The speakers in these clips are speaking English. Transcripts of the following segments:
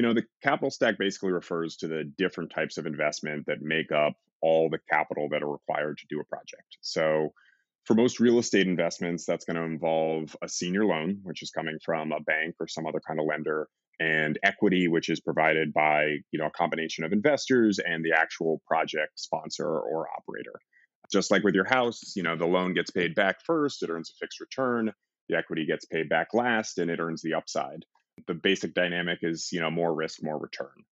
The capital stack basically refers to the different types of investment that make up all the capital that are required to do a project. So, for most real estate investments, that's going to involve a senior loan, which is coming from a bank or some other kind of lender, and equity, which is provided by a combination of investors and the actual project sponsor or operator. Just like with your house, the loan gets paid back first, it earns a fixed return. The equity gets paid back last, and it earns the upside. The basic dynamic is, more risk, more return.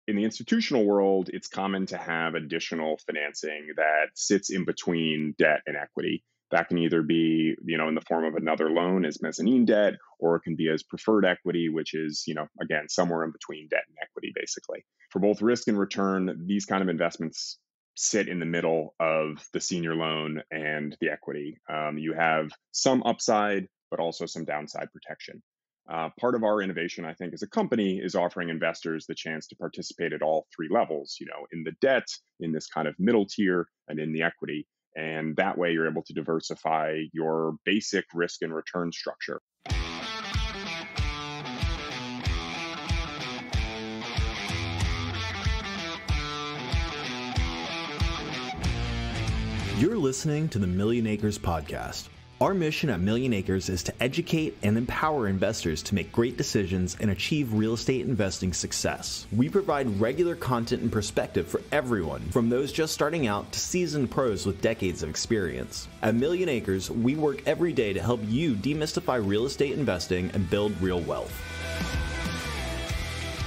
In the institutional world, it's common to have additional financing that sits in between debt and equity. That can either be, in the form of another loan as mezzanine debt, or it can be as preferred equity, which is, again, somewhere in between debt and equity, basically. For both risk and return, these kind of investments sit in the middle of the senior loan and the equity. You have some upside, but also some downside protection. Part of our innovation, I think, as a company is offering investors the chance to participate at all three levels, in the debt, in this kind of middle tier, and in the equity. And that way you're able to diversify your basic risk and return structure. You're listening to the Millionacres Podcast. Our mission at Millionacres is to educate and empower investors to make great decisions and achieve real estate investing success. We provide regular content and perspective for everyone, from those just starting out to seasoned pros with decades of experience. At Millionacres, we work every day to help you demystify real estate investing and build real wealth.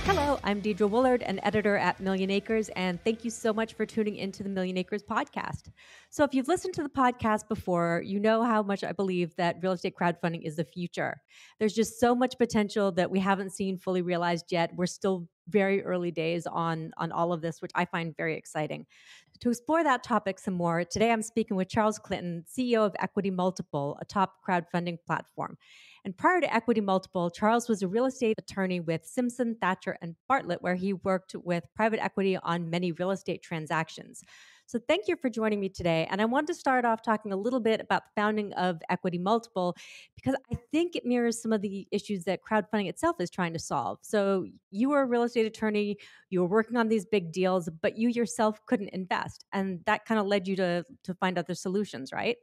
Hello, I'm Deidre Woollard, an editor at Millionacres, and thank you so much for tuning into the Millionacres Podcast. So if you've listened to the podcast before, you know how much I believe that real estate crowdfunding is the future. There's just so much potential that we haven't seen fully realized yet. We're still very early days on all of this, which I find very exciting. To explore that topic some more, today I'm speaking with Charles Clinton, CEO of Equity Multiple, a top crowdfunding platform. And prior to Equity Multiple, Charles was a real estate attorney with Simpson, Thacher, and Bartlett, where he worked with private equity on many real estate transactions. So thank you for joining me today. And I want to start off talking a little bit about the founding of Equity Multiple, because I think it mirrors some of the issues that crowdfunding itself is trying to solve. So you were a real estate attorney, you were working on these big deals, but you yourself couldn't invest. And that kind of led you to find other solutions, right?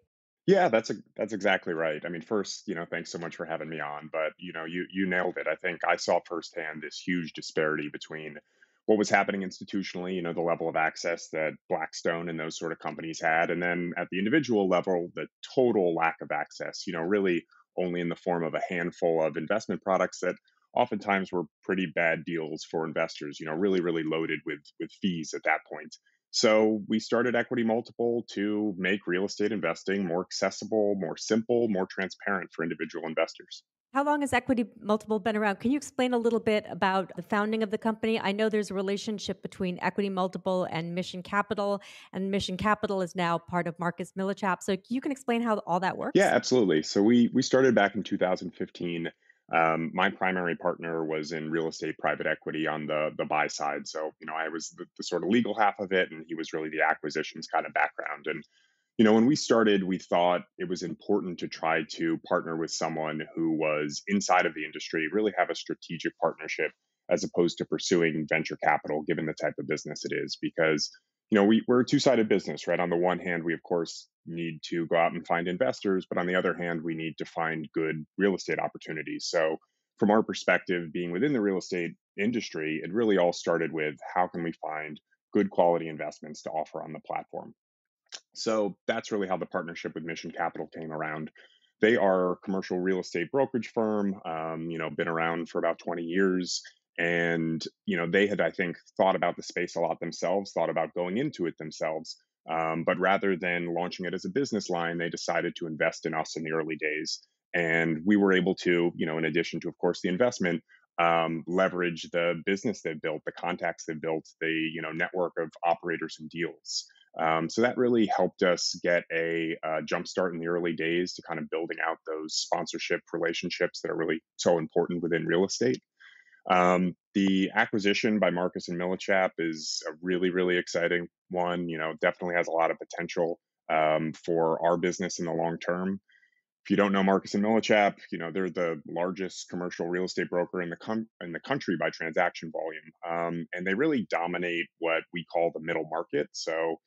Yeah, that's exactly right. I mean, first, thanks so much for having me on. But you nailed it. I think I saw firsthand this huge disparity between what was happening institutionally, the level of access that Blackstone and those sort of companies had, and then at the individual level, the total lack of access. Really only in the form of a handful of investment products that oftentimes were pretty bad deals for investors. Really, really loaded with fees at that point. So we started Equity Multiple to make real estate investing more accessible, more simple, more transparent for individual investors. How long has Equity Multiple been around? Can you explain a little bit about the founding of the company? I know there's a relationship between Equity Multiple and Mission Capital, and Mission Capital is now part of Marcus Millichap. So you can explain how all that works? Yeah, absolutely. So we started back in 2015. My primary partner was in real estate private equity on the buy side. So, I was the sort of legal half of it, and he was really the acquisitions kind of background. And, when we started, we thought it was important to try to partner with someone who was inside of the industry, really have a strategic partnership as opposed to pursuing venture capital, given the type of business it is. Because we're a two-sided business, right? On the one hand, we, of course, need to go out and find investors, but on the other hand, we need to find good real estate opportunities. So from our perspective, being within the real estate industry, it really all started with how can we find good quality investments to offer on the platform. So that's really how the partnership with Mission Capital came around. They are a commercial real estate brokerage firm, been around for about 20 years. And, they had, I think, thought about the space a lot themselves, thought about going into it themselves. But rather than launching it as a business line, they decided to invest in us in the early days. And we were able to, in addition to, of course, the investment, leverage the business they've built, the contacts they've built, the, network of operators and deals. So that really helped us get a jumpstart in the early days to kind of building out those sponsorship relationships that are really so important within real estate. The acquisition by Marcus and Millichap is a really, really exciting one. Definitely has a lot of potential for our business in the long term. If you don't know Marcus and Millichap, they're the largest commercial real estate broker in the country by transaction volume, and they really dominate what we call the middle market. So,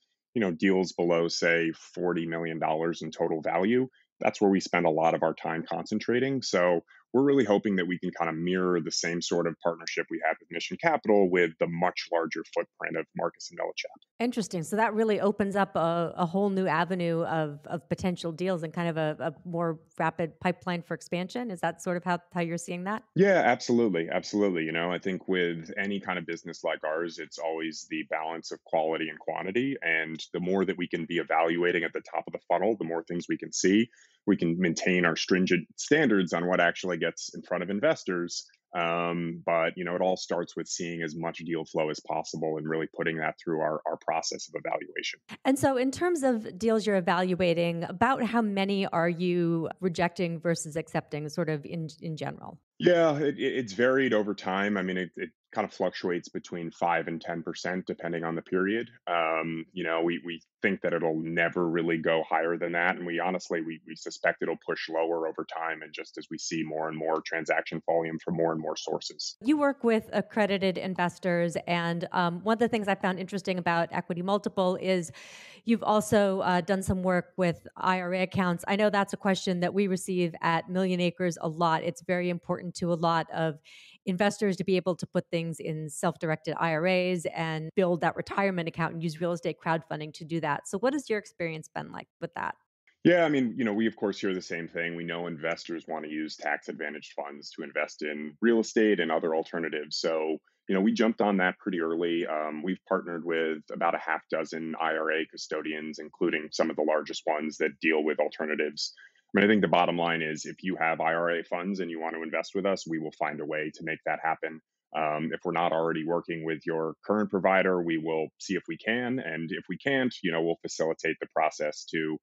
deals below, say, $40 million in total value. That's where we spend a lot of our time concentrating. So, we're really hoping that we can kind of mirror the same sort of partnership we had with Mission Capital with the much larger footprint of Marcus and Millichap. Interesting. So that really opens up a whole new avenue of potential deals and kind of a more rapid pipeline for expansion. Is that sort of how you're seeing that? Yeah, absolutely. Absolutely. I think with any kind of business like ours, it's always the balance of quality and quantity. And the more that we can be evaluating at the top of the funnel, the more things we can see, we can maintain our stringent standards on what actually gets in front of investors. But it all starts with seeing as much deal flow as possible and really putting that through our process of evaluation. And so in terms of deals you're evaluating, about how many are you rejecting versus accepting, sort of in general? Yeah, it's varied over time. I mean, it kind of fluctuates between 5 and 10% depending on the period. We think that it'll never really go higher than that, and we honestly we suspect it'll push lower over time, and just as we see more and more transaction volume from more and more sources. You work with accredited investors, and one of the things I found interesting about Equity Multiple is you've also done some work with IRA accounts. I know that's a question that we receive at Millionacres a lot. It's very important to a lot of investors to be able to put things in self-directed IRAs and build that retirement account and use real estate crowdfunding to do that. So what has your experience been like with that? Yeah, I mean, we of course hear the same thing. We know investors want to use tax advantaged funds to invest in real estate and other alternatives. So, we jumped on that pretty early. We've partnered with about a half dozen IRA custodians, including some of the largest ones that deal with alternatives. I mean, I think the bottom line is if you have IRA funds and you want to invest with us, we will find a way to make that happen. If we're not already working with your current provider, we will see if we can. And if we can't, we'll facilitate the process to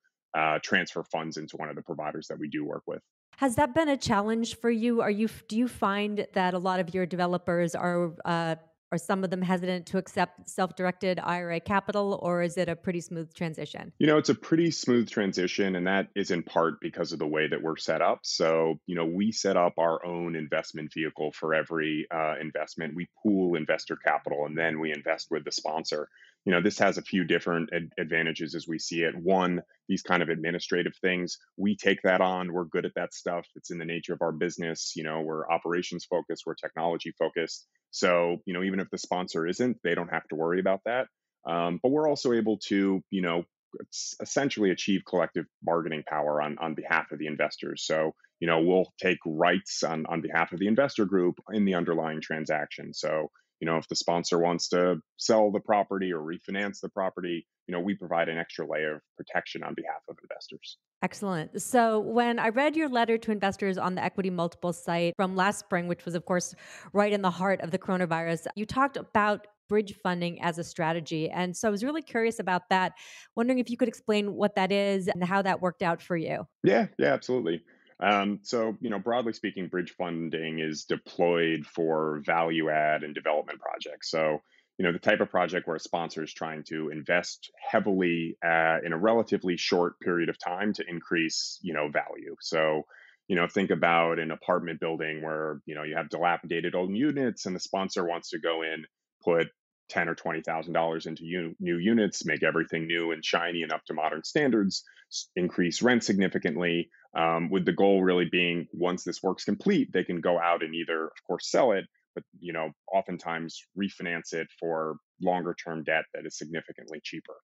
transfer funds into one of the providers that we do work with. Has that been a challenge for you? Do you find that a lot of your developers are some of them hesitant to accept self-directed IRA capital, or is it a pretty smooth transition? It's a pretty smooth transition, and that is in part because of the way that we're set up. So, we set up our own investment vehicle for every investment. We pool investor capital, and then we invest with the sponsor. This has a few different advantages as we see it. One, these kind of administrative things, we take that on. We're good at that stuff. It's in the nature of our business. We're operations focused, we're technology focused. So, even if the sponsor isn't, they don't have to worry about that. But we're also able to, essentially achieve collective bargaining power on behalf of the investors. So, we'll take rights on behalf of the investor group in the underlying transaction. So, if the sponsor wants to sell the property or refinance the property, we provide an extra layer of protection on behalf of investors. Excellent. So when I read your letter to investors on the Equity Multiple site from last spring, which was, of course, right in the heart of the coronavirus, you talked about bridge funding as a strategy. And so I was really curious about that, wondering if you could explain what that is and how that worked out for you. Yeah, absolutely. So, broadly speaking, bridge funding is deployed for value add and development projects. So, the type of project where a sponsor is trying to invest heavily in a relatively short period of time to increase, value. So, think about an apartment building where, you have dilapidated old units and the sponsor wants to go in, put ten or $20,000 into new units, make everything new and shiny and up to modern standards, increase rent significantly, with the goal really being once this work's complete, they can go out and either, of course, sell it, but oftentimes refinance it for longer term debt that is significantly cheaper.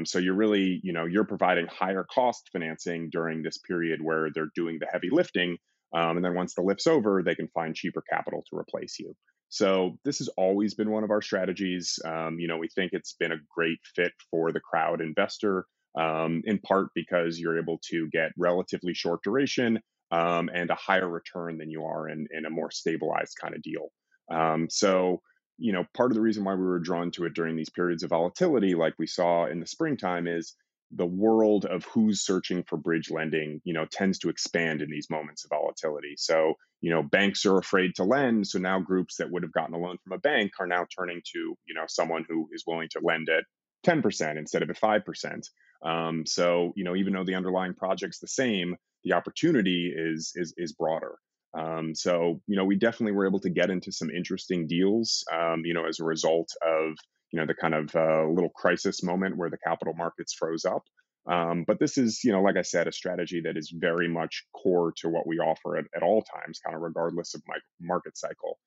So you're really, you're providing higher cost financing during this period where they're doing the heavy lifting. And then once the lift's over, they can find cheaper capital to replace you. So this has always been one of our strategies. We think it's been a great fit for the crowd investor, in part because you're able to get relatively short duration and a higher return than you are in a more stabilized kind of deal. So, part of the reason why we were drawn to it during these periods of volatility, like we saw in the springtime, is the world of who's searching for bridge lending, tends to expand in these moments of volatility. So, banks are afraid to lend. So now groups that would have gotten a loan from a bank are now turning to, someone who is willing to lend at 10% instead of at 5%. So, even though the underlying project's the same, the opportunity is broader. So, we definitely were able to get into some interesting deals, as a result of, the kind of little crisis moment where the capital markets froze up. But this is, like I said, a strategy that is very much core to what we offer at all times, kind of regardless of my market cycle.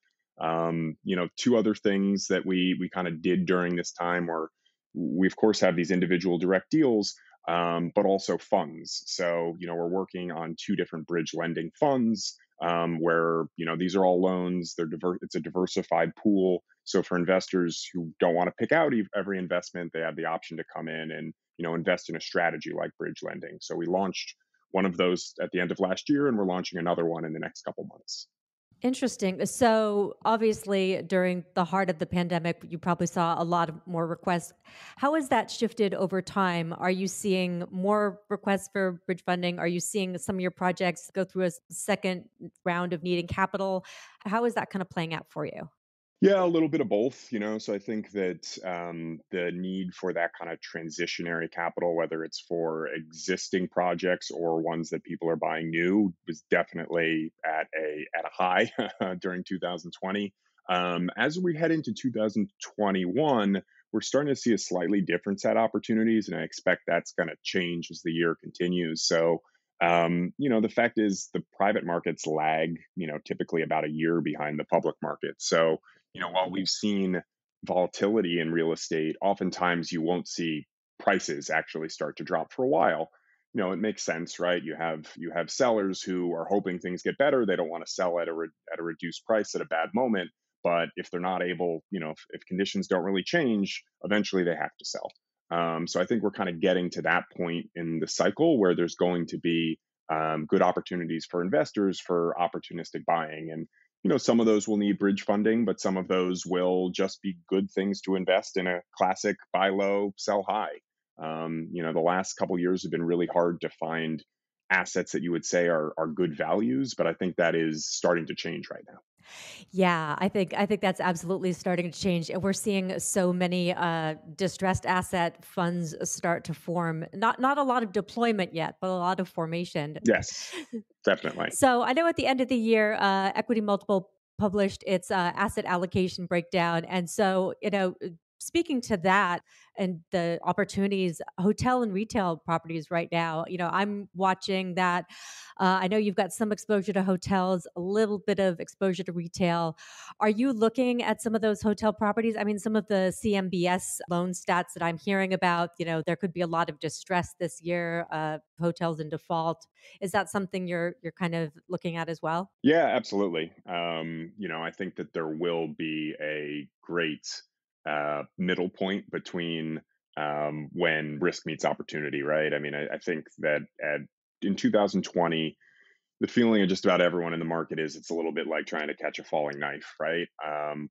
Two other things that we kind of did during this time were we, of course, have these individual direct deals, but also funds. So, we're working on two different bridge lending funds where, these are all loans. It's a diversified pool. So for investors who don't want to pick out every investment, they have the option to come in and, invest in a strategy like bridge lending. So we launched one of those at the end of last year, and we're launching another one in the next couple months. Interesting. So obviously during the heart of the pandemic, you probably saw a lot of more requests. How has that shifted over time? Are you seeing more requests for bridge funding? Are you seeing some of your projects go through a second round of needing capital? How is that kind of playing out for you? Yeah, a little bit of both, So I think that the need for that kind of transitionary capital, whether it's for existing projects or ones that people are buying new, was definitely at a high during 2020. As we head into 2021, we're starting to see a slightly different set of opportunities, and I expect that's going to change as the year continues. So, the fact is the private markets lag, typically about a year behind the public market. So, while we've seen volatility in real estate, oftentimes you won't see prices actually start to drop for a while. It makes sense, right? You have sellers who are hoping things get better. They don't want to sell at a reduced price at a bad moment. But if they're not able, if conditions don't really change, eventually they have to sell. So I think we're kind of getting to that point in the cycle where there's going to be good opportunities for investors for opportunistic buying. And some of those will need bridge funding, but some of those will just be good things to invest in a classic buy low, sell high. The last couple of years have been really hard to find assets that you would say are good values, but I think that is starting to change right now. Yeah, I think that's absolutely starting to change. And we're seeing so many distressed asset funds start to form. Not a lot of deployment yet, but a lot of formation. Yes, definitely. So I know at the end of the year, Equity Multiple published its asset allocation breakdown. And so, speaking to that and the opportunities, hotel and retail properties right now, I'm watching that. I know you've got some exposure to hotels, a little bit of exposure to retail. Are you looking at some of those hotel properties? I mean, some of the CMBS loan stats that I'm hearing about, there could be a lot of distress this year, hotels in default. Is that something you're kind of looking at as well? Yeah, absolutely. I think that there will be a great middle point between when risk meets opportunity, right? I mean, I think that in 2020, the feeling of just about everyone in the market is it's a little bit like trying to catch a falling knife, right?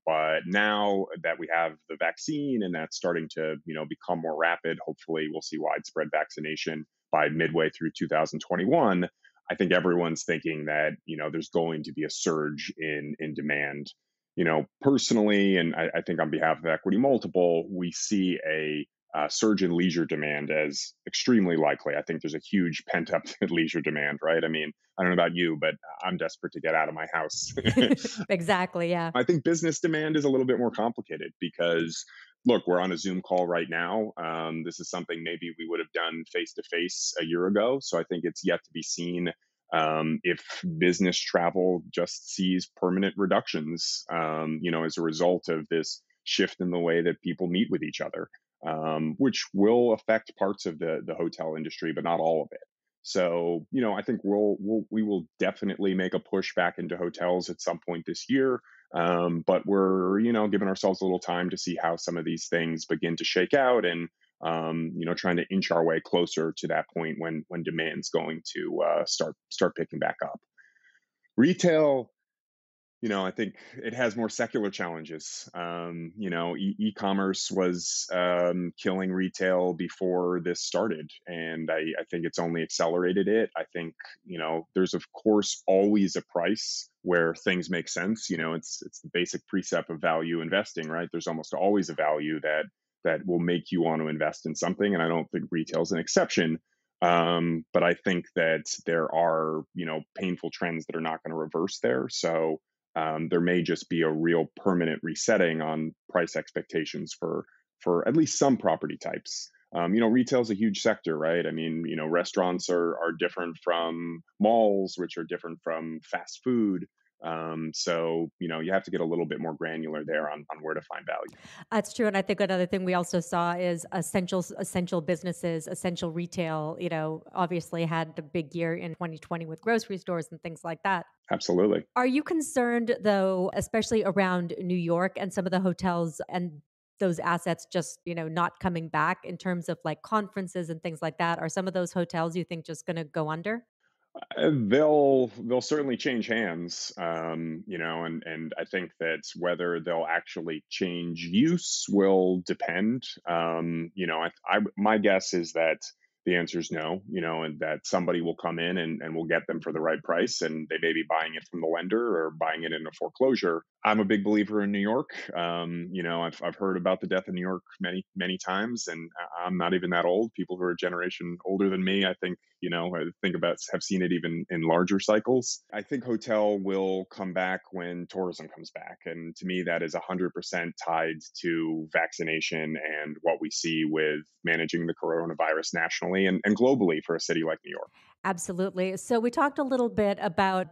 But now that we have the vaccine and that's starting to, become more rapid, hopefully we'll see widespread vaccination by midway through 2021. I think everyone's thinking that, there's going to be a surge in demand. Personally, and I think on behalf of Equity Multiple, we see a surge in leisure demand as extremely likely. I think there's a huge pent up leisure demand, right? I mean, I don't know about you, but I'm desperate to get out of my house. Exactly. Yeah. I think business demand is a little bit more complicated because, look, we're on a Zoom call right now. This is something maybe we would have done face to face a year ago. So I think it's yet to be seen if business travel just sees permanent reductions, as a result of this shift in the way that people meet with each other, which will affect parts of the hotel industry, but not all of it. So, I think we will definitely make a push back into hotels at some point this year. But we're, giving ourselves a little time to see how some of these things begin to shake out and, trying to inch our way closer to that point when demand's going to start picking back up. Retail, I think it has more secular challenges. E-commerce was killing retail before this started, and I think it's only accelerated it. I think, there's of course always a price where things make sense. It's the basic precept of value investing, right? There's almost always a value that will make you want to invest in something, and I don't think retail is an exception. But I think that there are, painful trends that are not going to reverse there. So there may just be a real permanent resetting on price expectations for at least some property types. Retail is a huge sector, right? I mean, restaurants are different from malls, which are different from fast food. So, you have to get a little bit more granular there on where to find value. That's true. And I think another thing we also saw is essential businesses, essential retail, obviously had a big year in 2020 with grocery stores and things like that. Absolutely. Are you concerned, though, especially around New York and some of the hotels and those assets just, not coming back in terms of like conferences and things like that? Are some of those hotels you think just going to go under? They'll certainly change hands, and I think that whether they'll actually change use will depend. My guess is that the answer is no, and that somebody will come in and will get them for the right price, and they may be buying it from the lender or buying it in a foreclosure. I'm a big believer in New York. I've heard about the death in New York many times, and I'm not even that old. People who are a generation older than me, I think, I think about have seen it even in larger cycles. I think hotel will come back when tourism comes back, and to me, that is 100% tied to vaccination and what we see with managing the coronavirus nationally and globally for a city like New York. Absolutely. So we talked a little bit about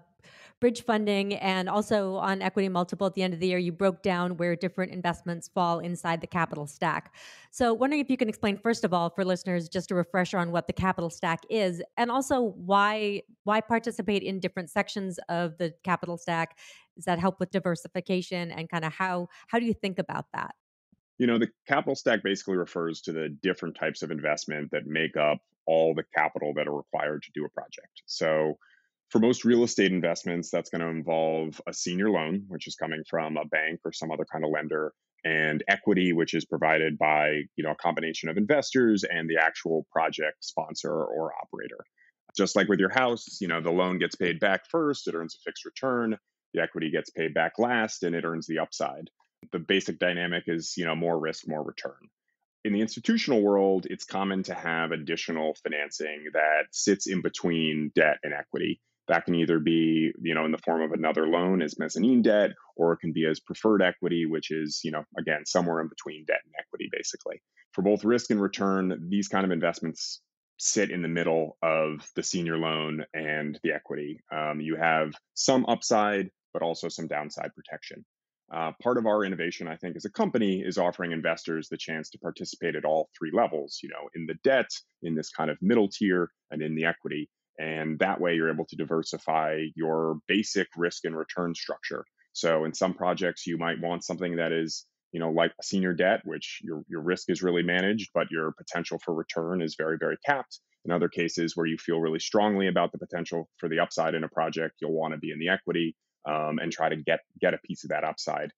bridge funding and also on equity multiple at the end of the year, you broke down where different investments fall inside the capital stack. So wondering if you can explain, first of all, for listeners, just a refresher on what the capital stack is, and also why participate in different sections of the capital stack. Does that help with diversification, and kind of how do you think about that? The capital stack basically refers to the different types of investment that make up all the capital that are required to do a project. So, for most real estate investments, that's going to involve a senior loan, which is coming from a bank or some other kind of lender, and equity, which is provided by, a combination of investors and the actual project sponsor or operator. Just like with your house, the loan gets paid back first, it earns a fixed return. The equity gets paid back last, and it earns the upside. The basic dynamic is, more risk, more return. In the institutional world, it's common to have additional financing that sits in between debt and equity. That can either be, in the form of another loan as mezzanine debt, or it can be as preferred equity, which is, again, somewhere in between debt and equity, basically. For both risk and return, these kind of investments sit in the middle of the senior loan and the equity. You have some upside, but also some downside protection. Part of our innovation, I think, as a company is offering investors the chance to participate at all three levels, in the debt, in this kind of middle tier, and in the equity. And that way you're able to diversify your basic risk and return structure. So in some projects, you might want something that is, like a senior debt, which your risk is really managed, but your potential for return is very, very capped. In other cases where you feel really strongly about the potential for the upside in a project, you'll want to be in the equity, and try to get a piece of that upside,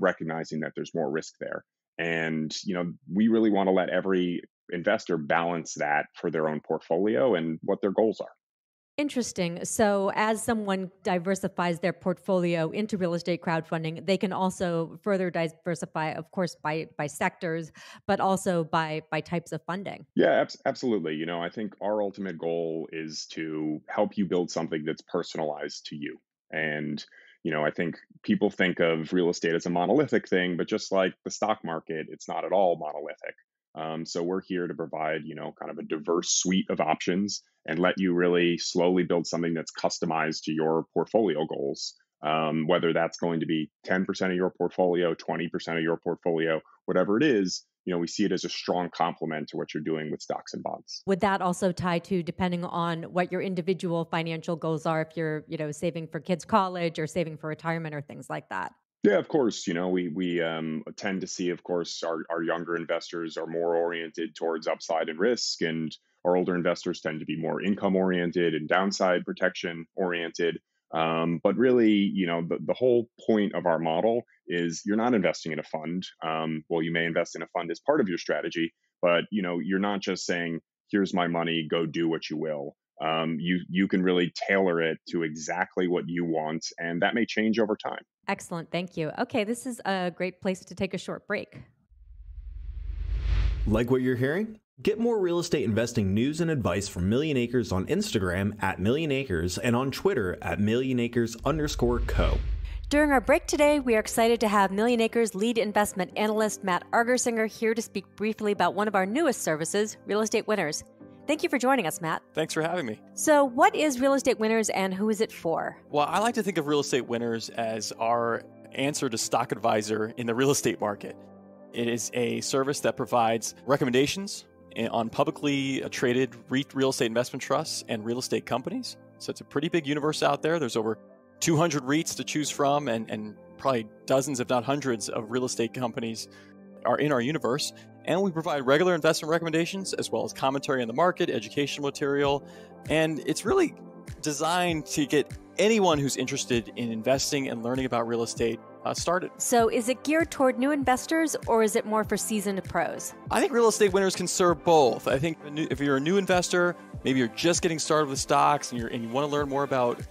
recognizing that there's more risk there. And we really want to let every investor balance that for their own portfolio and what their goals are. Interesting. So, as someone diversifies their portfolio into real estate crowdfunding, they can also further diversify, of course, by sectors, but also by types of funding. Yeah, absolutely. I think our ultimate goal is to help you build something that's personalized to you. And I think people think of real estate as a monolithic thing, but just like the stock market, it's not at all monolithic. So we're here to provide, kind of a diverse suite of options and let you really slowly build something that's customized to your portfolio goals. Whether that's going to be 10% of your portfolio, 20% of your portfolio, whatever it is, we see it as a strong complement to what you're doing with stocks and bonds. Would that also tie to, depending on what your individual financial goals are, if you're, saving for kids' college or saving for retirement or things like that? Yeah, of course. We tend to see, of course, our younger investors are more oriented towards upside and risk, and our older investors tend to be more income oriented and downside protection oriented. But really, the whole point of our model is you're not investing in a fund. Well, you may invest in a fund as part of your strategy, but you're not just saying, "Here's my money, go do what you will." You can really tailor it to exactly what you want, and that may change over time. Excellent. Thank you. Okay, this is a great place to take a short break. Like what you're hearing? Get more real estate investing news and advice from Millionacres on Instagram at Millionacres and on Twitter at Millionacres_co. During our break today, we are excited to have Millionacres lead investment analyst Matt Argersinger here to speak briefly about one of our newest services, Real Estate Winners. Thank you for joining us, Matt. Thanks for having me. So what is Real Estate Winners and who is it for? Well, I like to think of Real Estate Winners as our answer to Stock Advisor in the real estate market. It is a service that provides recommendations on publicly traded real estate investment trusts and real estate companies. So it's a pretty big universe out there. There's over 200 REITs to choose from, and probably dozens, if not hundreds, of real estate companies are in our universe. And we provide regular investment recommendations as well as commentary on the market, educational material. And it's really designed to get anyone who's interested in investing and learning about real estate started. So is it geared toward new investors or is it more for seasoned pros? I think Real Estate Winners can serve both. I think if you're a new investor, maybe you're just getting started with stocks and you want to learn more about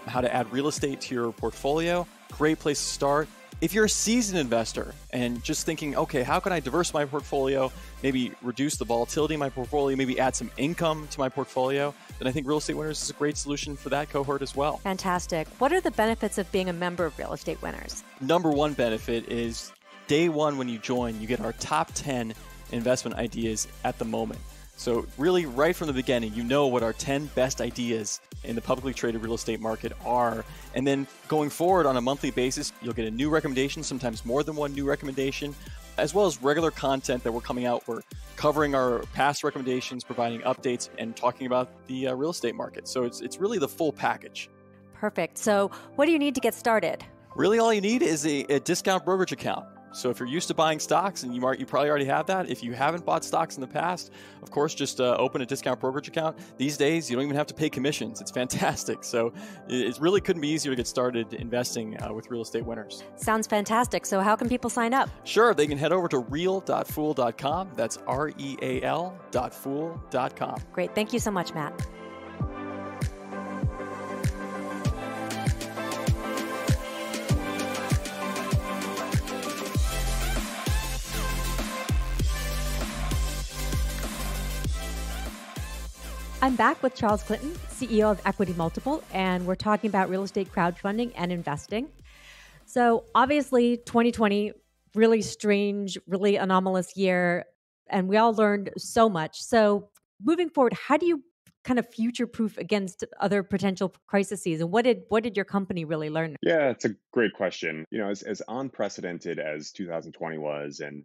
how to add real estate to your portfolio, great place to start. If you're a seasoned investor and just thinking, okay, how can I diversify my portfolio, maybe reduce the volatility in my portfolio, maybe add some income to my portfolio, then I think Real Estate Winners is a great solution for that cohort as well. Fantastic. What are the benefits of being a member of Real Estate Winners? Number one benefit is day one when you join, you get our top 10 investment ideas at the moment. So really right from the beginning, you know what our 10 best ideas in the publicly traded real estate market are. And then going forward on a monthly basis, you'll get a new recommendation, sometimes more than one new recommendation, as well as regular content that we're coming out. We're covering our past recommendations, providing updates, and talking about the real estate market. So it's really the full package. Perfect. So what do you need to get started? Really all you need is a discount brokerage account. So if you're used to buying stocks, and you probably already have that. If you haven't bought stocks in the past, of course, just open a discount brokerage account. These days, you don't even have to pay commissions. It's fantastic. So it really couldn't be easier to get started investing with Real Estate Winners. Sounds fantastic. So how can people sign up? Sure. They can head over to real.fool.com. That's real.fool.com. Great. Thank you so much, Matt. I'm back with Charles Clinton, CEO of Equity Multiple, and we're talking about real estate crowdfunding and investing. So obviously 2020, really strange, really anomalous year, and we all learned so much. So moving forward, how do you kind of future-proof against other potential crises? And what did your company really learn? Yeah, it's a great question. As unprecedented as 2020 was, and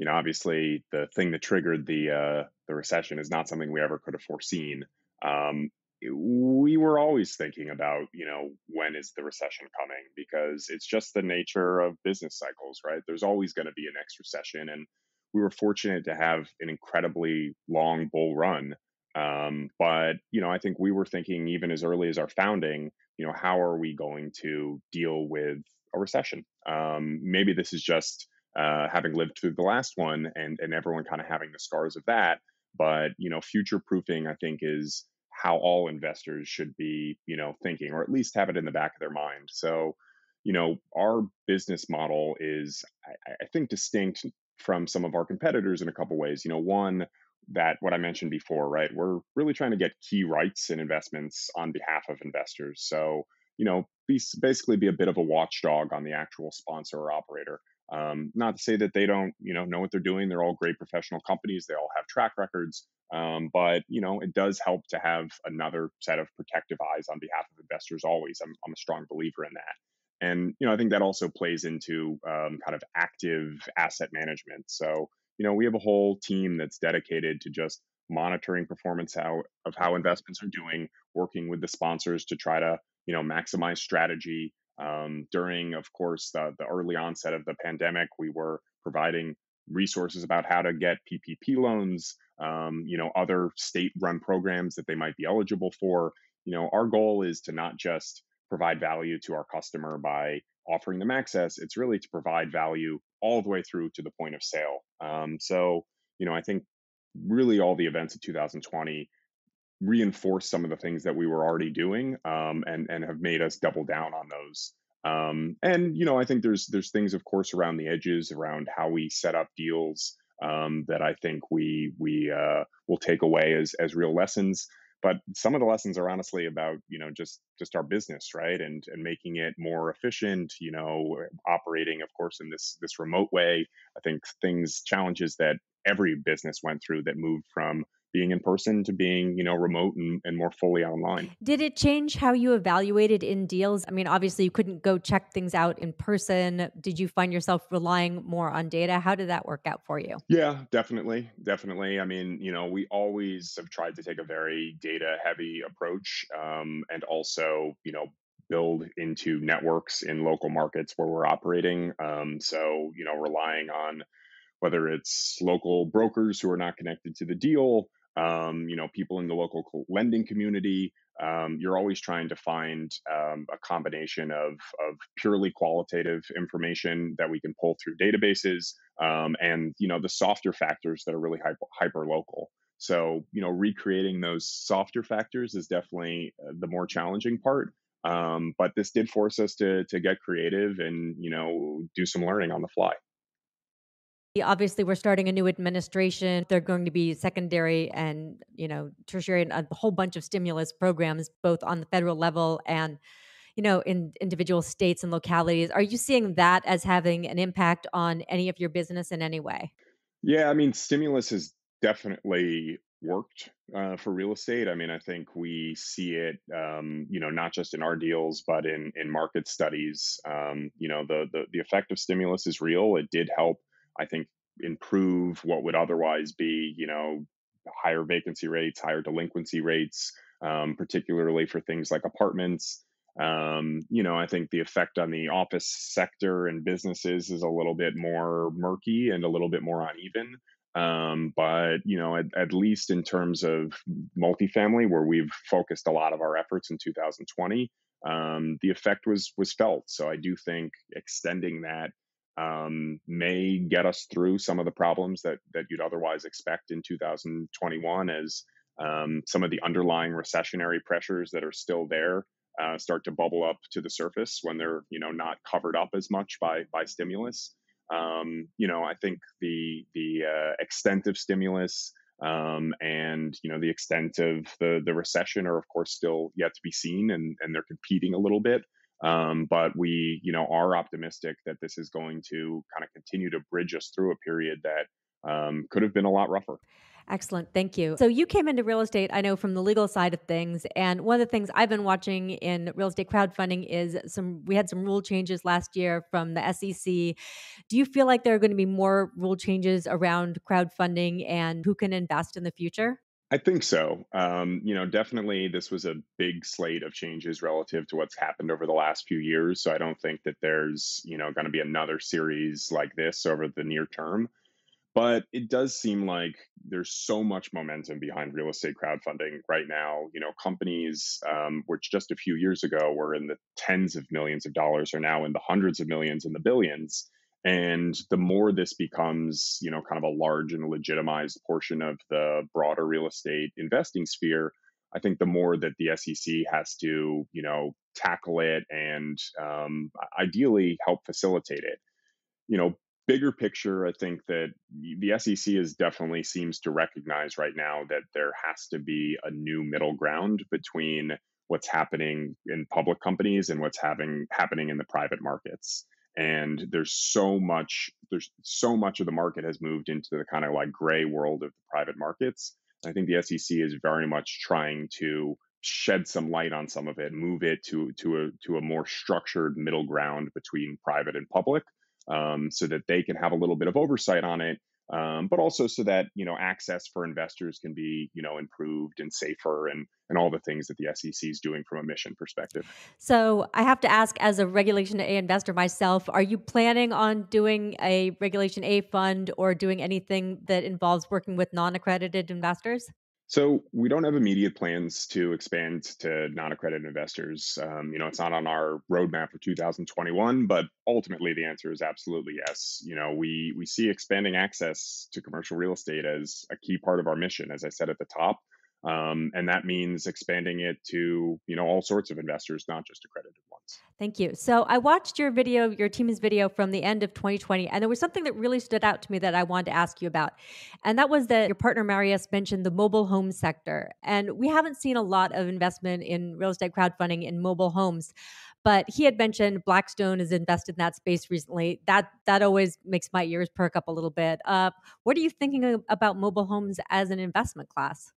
obviously the thing that triggered the recession is not something we ever could have foreseen. We were always thinking about, when is the recession coming? Because it's just the nature of business cycles, right? There's always going to be a next recession. And we were fortunate to have an incredibly long bull run. But I think we were thinking even as early as our founding, how are we going to deal with a recession? Maybe this is just having lived through the last one and everyone kind of having the scars of that. But, future proofing, I think, is how all investors should be, thinking, or at least have it in the back of their mind. So, our business model is, I think, distinct from some of our competitors in a couple ways. One, that what I mentioned before, right? We're really trying to get key rights in investments on behalf of investors. So, basically be a bit of a watchdog on the actual sponsor or operator. Not to say that they don't, know what they're doing. They're all great professional companies. They all have track records. But, it does help to have another set of protective eyes on behalf of investors always. I'm a strong believer in that. And, I think that also plays into kind of active asset management. So, we have a whole team that's dedicated to just monitoring performance of how investments are doing, working with the sponsors to try to, maximize strategy. During, of course, the early onset of the pandemic, we were providing resources about how to get PPP loans, other state-run programs that they might be eligible for. Our goal is to not just provide value to our customer by offering them access. It's really to provide value all the way through to the point of sale. So, I think really all the events of 2020 reinforce some of the things that we were already doing, and have made us double down on those. And I think there's things, of course, around the edges, around how we set up deals, that I think we will take away as real lessons. But some of the lessons are honestly about just our business, right, and making it more efficient. Operating, of course, in this remote way. I think challenges that every business went through that moved from being in person to being remote and more fully online. Did it change how you evaluated in deals? I mean, obviously, you couldn't go check things out in person. Did you find yourself relying more on data? How did that work out for you? Yeah, definitely. I mean, we always have tried to take a very data heavy approach, and also build into networks in local markets where we're operating. So relying on whether it's local brokers who are not connected to the deal, people in the local lending community. You're always trying to find a combination of purely qualitative information that we can pull through databases, and the softer factors that are really hyper local. So recreating those softer factors is definitely the more challenging part. But this did force us to get creative and do some learning on the fly. Obviously, we're starting a new administration. They're going to be secondary and, tertiary and a whole bunch of stimulus programs, both on the federal level and, in individual states and localities. Are you seeing that as having an impact on any of your business in any way? Yeah, I mean, stimulus has definitely worked for real estate. I mean, I think we see it, not just in our deals, but in market studies. The effect of stimulus is real. It did help, I think, improve what would otherwise be, higher vacancy rates, higher delinquency rates, particularly for things like apartments. I think the effect on the office sector and businesses is a little bit more murky and a little bit more uneven. But at least in terms of multifamily, where we've focused a lot of our efforts in 2020, the effect was felt. So I do think extending that may get us through some of the problems that you'd otherwise expect in 2021, as some of the underlying recessionary pressures that are still there start to bubble up to the surface when they're not covered up as much by stimulus. I think the extent of stimulus, and the extent of the recession are of course still yet to be seen, and they're competing a little bit. But we are optimistic that this is going to kind of continue to bridge us through a period that could have been a lot rougher. Excellent. Thank you. So you came into real estate, I know, from the legal side of things. And one of the things I've been watching in real estate crowdfunding is we had some rule changes last year from the SEC. Do you feel like there are going to be more rule changes around crowdfunding and who can invest in the future? I think so. Definitely this was a big slate of changes relative to what's happened over the last few years. So I don't think that there's, going to be another series like this over the near term. But it does seem like there's so much momentum behind real estate crowdfunding right now. Companies, which just a few years ago were in the tens of millions of dollars, are now in the hundreds of millions and the billions. And the more this becomes, kind of a large and legitimized portion of the broader real estate investing sphere, I think the more that the SEC has to, tackle it and ideally help facilitate it. you know, Bigger picture, I think that the SEC is definitely seems to recognize right now that there has to be a new middle ground between what's happening in public companies and what's happening in the private markets. And there's so much of the market has moved into the kind of like gray world of the private markets. I think the SEC is very much trying to shed some light on some of it, move it to a more structured middle ground between private and public, so that they can have a little bit of oversight on it, but also so that access for investors can be improved and safer, and all the things that the SEC is doing from a mission perspective. So I have to ask, as a Regulation A investor myself, are you planning on doing a Regulation A fund or doing anything that involves working with non-accredited investors? So we don't have immediate plans to expand to non-accredited investors. It's not on our roadmap for 2021, but ultimately the answer is absolutely yes. We see expanding access to commercial real estate as a key part of our mission, as I said at the top, and that means expanding it to all sorts of investors, not just accredited ones. Thank you. So I watched your video, your team's video from the end of 2020, and there was something that really stood out to me that I wanted to ask you about. And that was that your partner Marius mentioned the mobile home sector. And we haven't seen a lot of investment in real estate crowdfunding in mobile homes. But he had mentioned Blackstone has invested in that space recently. That always makes my ears perk up a little bit. What are you thinking about mobile homes as an investment class?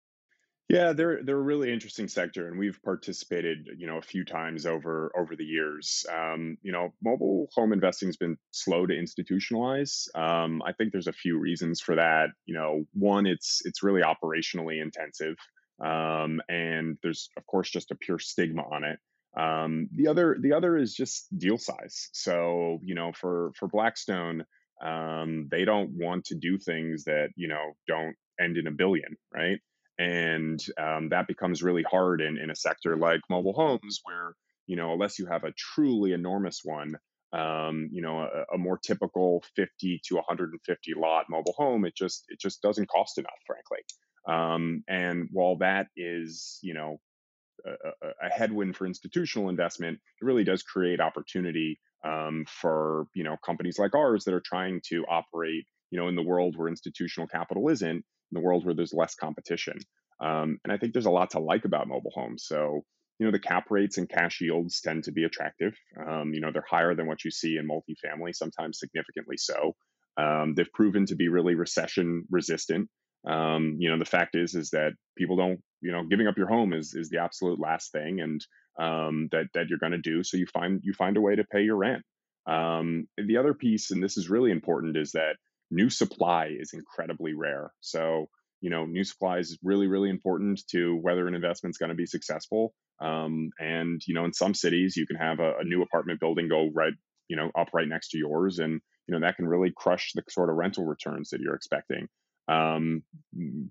Yeah, they're a really interesting sector, and we've participated, a few times over the years. Mobile home investing has been slow to institutionalize. I think there's a few reasons for that. One, it's really operationally intensive, and there's of course just a pure stigma on it. The other is just deal size. So for Blackstone, they don't want to do things that don't end in a billion, right? And that becomes really hard in a sector like mobile homes, where unless you have a truly enormous one, a more typical 50 to 150 lot mobile home, it just doesn't cost enough, frankly. And while that is a headwind for institutional investment, it really does create opportunity for companies like ours that are trying to operate in the world where institutional capital isn't, in the world where there's less competition. And I think there's a lot to like about mobile homes. So the cap rates and cash yields tend to be attractive. They're higher than what you see in multifamily, sometimes significantly so. They've proven to be really recession resistant. The fact is that people don't, giving up your home is the absolute last thing, and that you're going to do. So you find a way to pay your rent. The other piece, and this is really important, is that new supply is incredibly rare. So new supply is really, really important to whether an investment's going to be successful. And in some cities, you can have a new apartment building go right, up right next to yours, and that can really crush the sort of rental returns that you're expecting. um,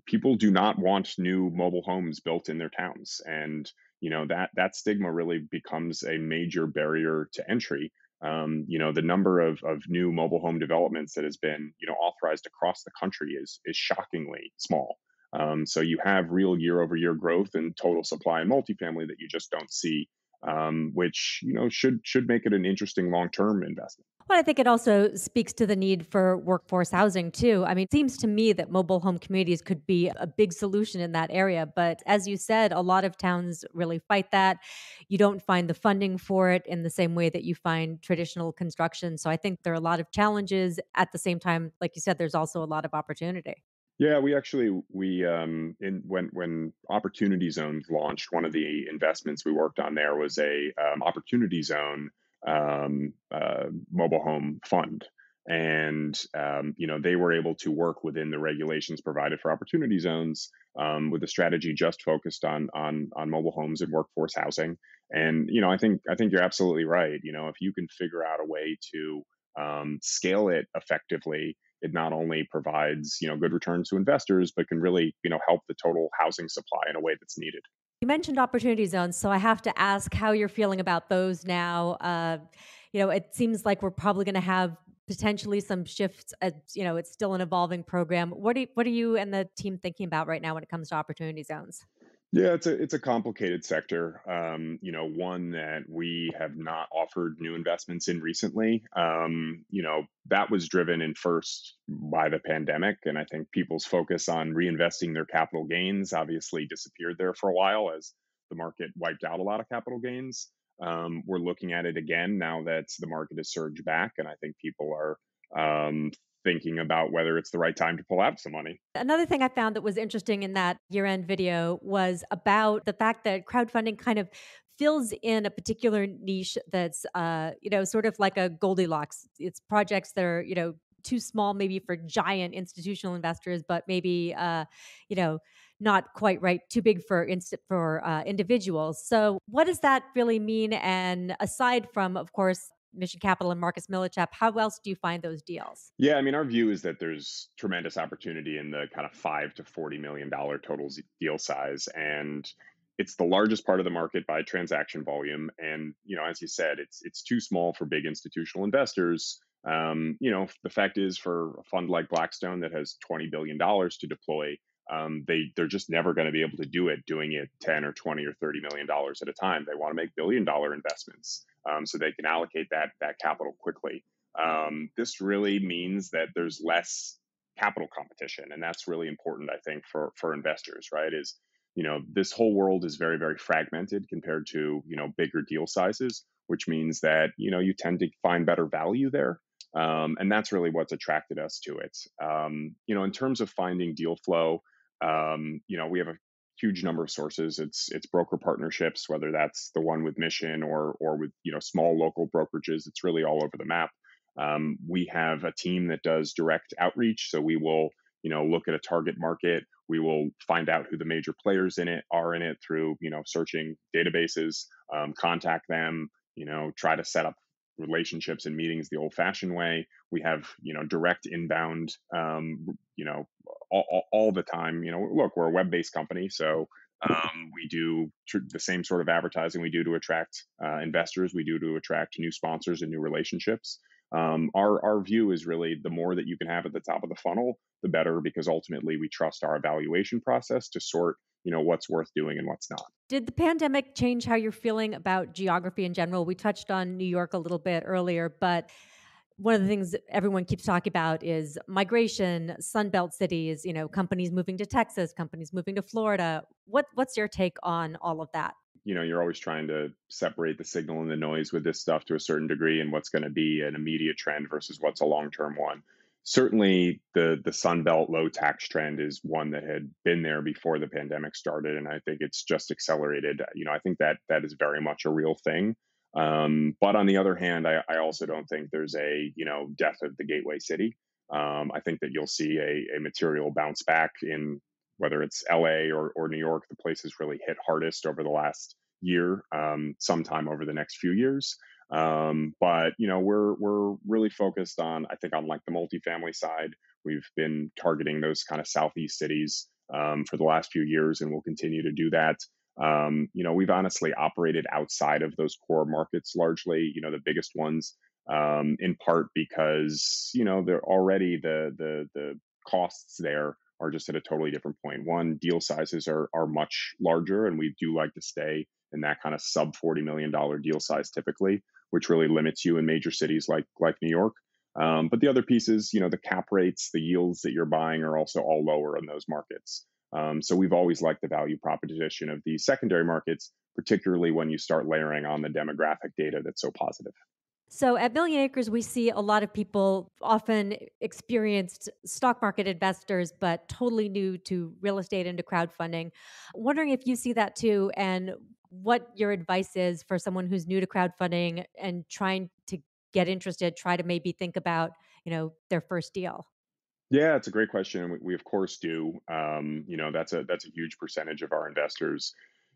People do not want new mobile homes built in their towns, and that stigma really becomes a major barrier to entry. The number of new mobile home developments that has been authorized across the country is shockingly small. So you have real year over year growth in total supply in multifamily that you just don't see, which should make it an interesting long term investment. Well, I think it also speaks to the need for workforce housing too. I mean, it seems to me that mobile home communities could be a big solution in that area. But as you said, a lot of towns really fight that. You don't find the funding for it in the same way that you find traditional construction. So I think there are a lot of challenges. At the same time, like you said, there's also a lot of opportunity. Yeah, we in when Opportunity Zones launched, one of the investments we worked on there was a Opportunity Zone mobile home fund, and they were able to work within the regulations provided for Opportunity Zones, with a strategy just focused on mobile homes and workforce housing. And I think you're absolutely right. If you can figure out a way to scale it effectively, it not only provides good returns to investors, but can really help the total housing supply in a way that's needed. You mentioned opportunity zones, so I have to ask how you're feeling about those now. It seems like we're probably going to have potentially some shifts. It's still an evolving program. What are you and the team thinking about right now when it comes to opportunity zones? Yeah, it's a complicated sector. One that we have not offered new investments in recently. That was driven in first by the pandemic, and I think people's focus on reinvesting their capital gains obviously disappeared there for a while as the market wiped out a lot of capital gains. We're looking at it again now that the market has surged back, and I think people are thinking about whether it's the right time to pull out some money. Another thing I found that was interesting in that year end video was about the fact that crowdfunding kind of fills in a particular niche that's, sort of like a Goldilocks. It's projects that are, too small maybe for giant institutional investors, but maybe, you know, not quite right, too big for individuals. So, what does that really mean? And aside from, of course, Mission Capital and Marcus Millichap, how else do you find those deals? Yeah, I mean, our view is that there's tremendous opportunity in the kind of $5 to $40 million total deal size, and it's the largest part of the market by transaction volume. And as you said, it's too small for big institutional investors. The fact is, for a fund like Blackstone that has $20 billion to deploy, they're just never going to be able to do it doing it 10 or 20 or $30 million at a time. They want to make $1 billion investments. so they can allocate that capital quickly. This really means that there's less capital competition, and that's really important, I think, for investors. Right? Is this whole world is very, very fragmented compared to bigger deal sizes, which means that you tend to find better value there. And that's really what's attracted us to it. In terms of finding deal flow, we have a huge number of sources. It's broker partnerships, whether that's the one with Mission or with small local brokerages. It's really all over the map. We have a team that does direct outreach, so we will look at a target market. We will find out who the major players in it are through searching databases, contact them, try to set up relationships and meetings the old-fashioned way. We have direct inbound, all the time. Look, we're a web-based company, so we do the same sort of advertising we do to attract investors. We do to attract new sponsors and new relationships. Our view is really the more that you can have at the top of the funnel, the better, because ultimately we trust our evaluation process to sort what's worth doing and what's not. Did the pandemic change how you're feeling about geography in general? We touched on New York a little bit earlier, but one of the things that everyone keeps talking about is migration, Sunbelt cities, companies moving to Texas, companies moving to Florida. What's your take on all of that? You're always trying to separate the signal and the noise with this stuff to a certain degree, and what's going to be an immediate trend versus what's a long-term one. Certainly, the Sunbelt low tax trend is one that had been there before the pandemic started, and I think it's just accelerated. I think that is very much a real thing. But on the other hand, I also don't think there's a death of the gateway city. I think that you'll see a material bounce back in whether it's LA or New York. The places really hit hardest over the last year, sometime over the next few years. But we're really focused on, I think, on like the multifamily side. We've been targeting those kind of southeast cities for the last few years, and we'll continue to do that. We've honestly operated outside of those core markets largely. The biggest ones, in part because they're already the costs there are just at a totally different point. One, deal sizes are much larger, and we do like to stay in that kind of sub $40 million deal size typically, which really limits you in major cities like New York. But the other piece is, the cap rates, the yields that you're buying are also all lower in those markets. So we've always liked the value proposition of these secondary markets, particularly when you start layering on the demographic data that's so positive. So at Million Acres, we see a lot of people, often experienced stock market investors, but totally new to real estate and to crowdfunding. Wondering if you see that too, and what your advice is for someone who's new to crowdfunding and trying to get interested, try to maybe think about, their first deal. Yeah, it's a great question. And we of course do. That's a huge percentage of our investors.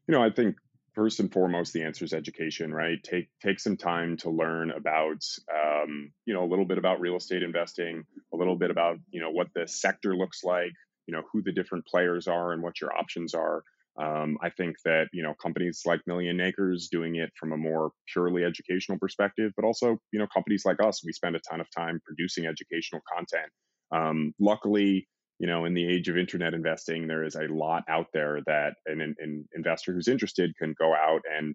I think first and foremost, the answer is education, right? Take some time to learn about, a little bit about real estate investing, a little bit about, what the sector looks like, who the different players are and what your options are. I think that, companies like Million Acres doing it from a more purely educational perspective, but also, companies like us, we spend a ton of time producing educational content. Luckily, in the age of internet investing, there is a lot out there that an investor who's interested can go out and,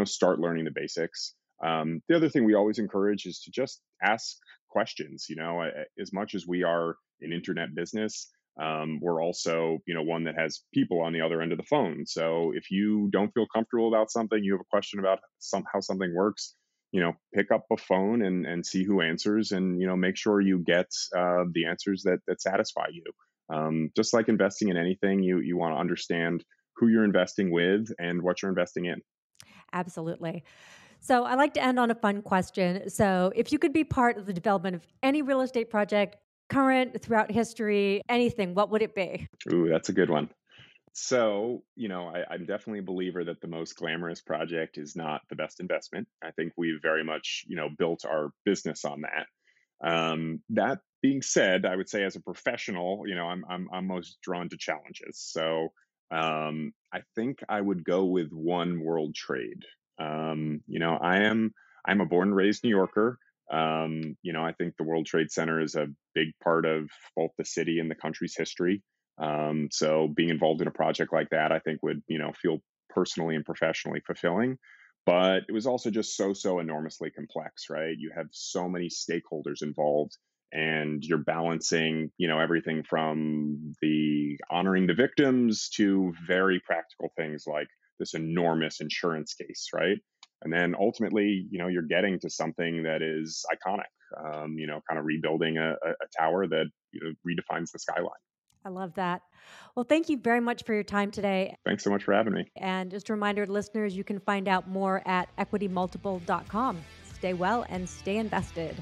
start learning the basics. The other thing we always encourage is to just ask questions. As much as we are an internet business, we're also, one that has people on the other end of the phone. So if you don't feel comfortable about something, you have a question about how something works, pick up a phone and see who answers, and, make sure you get the answers that satisfy you. Just like investing in anything, you want to understand who you're investing with and what you're investing in. Absolutely. So I like to end on a fun question. So if you could be part of the development of any real estate project, current, throughout history, anything, what would it be? Ooh, that's a good one. So, I'm definitely a believer that the most glamorous project is not the best investment. I think we've very much, built our business on that. That being said, I would say as a professional, I'm most drawn to challenges. So, I think I would go with One World Trade. I'm a born and raised New Yorker. I think the World Trade Center is a big part of both the city and the country's history. So being involved in a project like that, I think would, feel personally and professionally fulfilling. But it was also just so enormously complex, right? You have so many stakeholders involved, and you're balancing, everything from the honoring the victims to very practical things like this enormous insurance case, right? And then ultimately, you're getting to something that is iconic, kind of rebuilding a tower that, redefines the skyline. I love that. Well, thank you very much for your time today. Thanks so much for having me. And just a reminder to listeners, you can find out more at equitymultiple.com. Stay well and stay invested.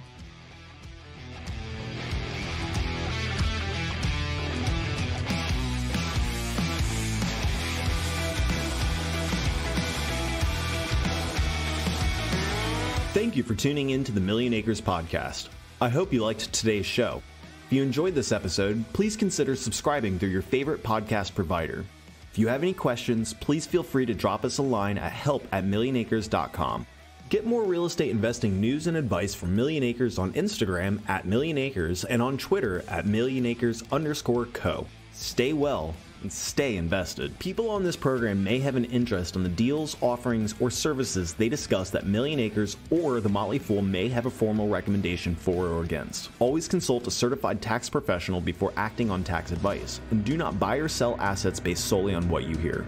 Thank you for tuning in to the Millionacres Podcast. I hope you liked today's show. If you enjoyed this episode, please consider subscribing through your favorite podcast provider. If you have any questions, please feel free to drop us a line at help@millionacres.com. Get more real estate investing news and advice from Millionacres on Instagram @Millionacres and on Twitter @Millionacres_co. Stay well and stay invested. People on this program may have an interest in the deals, offerings, or services they discuss that Millionacres or the Motley Fool may have a formal recommendation for or against. Always consult a certified tax professional before acting on tax advice, and do not buy or sell assets based solely on what you hear.